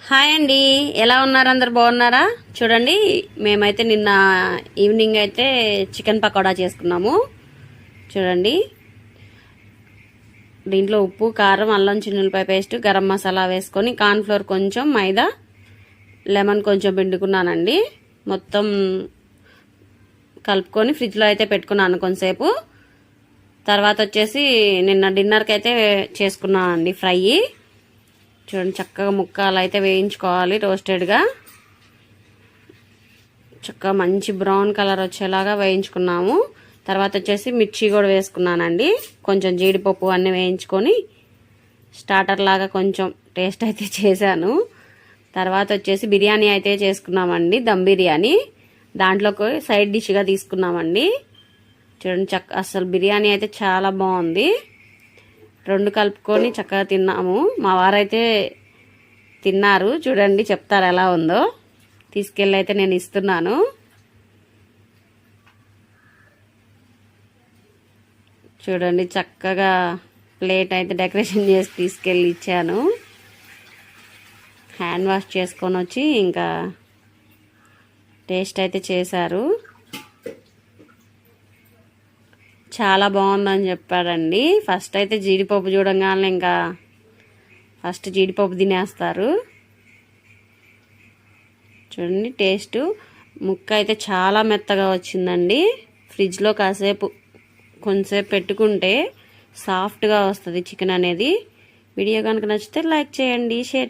Hi అండి, ఎలా ఉన్నారు? అందరు బాగున్నారా? చూడండి, మేమైతే నిన్న ఈవినింగ్ అయితే చికెన్ పకోడా చేసుకున్నాము. చూడండి, దీంట్లో ఉప్పు, కారం, అల్లం చిన్నులపాయ పేస్ట్, గరం మసాలా వేసుకొని కార్న్ఫ్లోర్ కొంచెం, మైదా, లెమన్ కొంచెం పిండుకున్నానండి. మొత్తం కలుపుకొని ఫ్రిడ్జ్లో అయితే పెట్టుకున్నాను కొంతసేపు. తర్వాత వచ్చేసి నిన్న డిన్నర్కి అయితే చేసుకున్నానండి ఫ్రై. చూడండి, చక్కగా ముక్కలు అయితే వేయించుకోవాలి రోస్టెడ్గా. చక్కగా మంచి బ్రౌన్ కలర్ వచ్చేలాగా వేయించుకున్నాము. తర్వాత వచ్చేసి మిర్చి కూడా వేసుకున్నానండి. కొంచెం జీడిపప్పు అన్నీ వేయించుకొని స్టార్టర్ లాగా కొంచెం టేస్ట్ అయితే చేశాను. తర్వాత వచ్చేసి బిర్యానీ అయితే చేసుకున్నామండి, దమ్ బిర్యానీ. దాంట్లోకి సైడ్ డిష్గా తీసుకున్నామండి. చూడండి, అసలు బిర్యానీ అయితే చాలా బాగుంది. రెండు కలుపుకొని చక్కగా తిన్నాము. మా వారైతే తిన్నారు. చూడండి, చెప్తారు ఎలా ఉందో. తీసుకెళ్ళి అయితే నేను ఇస్తున్నాను. చూడండి, చక్కగా ప్లేట్ అయితే డెకరేషన్ చేసి తీసుకెళ్ళి ఇచ్చాను. హ్యాండ్ వాష్ చేసుకొని వచ్చి ఇంకా టేస్ట్ అయితే చేశారు. చాలా బాగుందని చెప్పాడండి. ఫస్ట్ అయితే జీడిపప్పు చూడంగానే ఇంకా ఫస్ట్ జీడిపప్పు తినేస్తారు. చూడండి, టేస్ట్ ముక్క అయితే చాలా మెత్తగా వచ్చిందండి. ఫ్రిడ్జ్లో కొంచెంసేపు పెట్టుకుంటే సాఫ్ట్గా వస్తుంది చికెన్ అనేది. వీడియో కనుక నచ్చితే లైక్ చేయండి, షేర్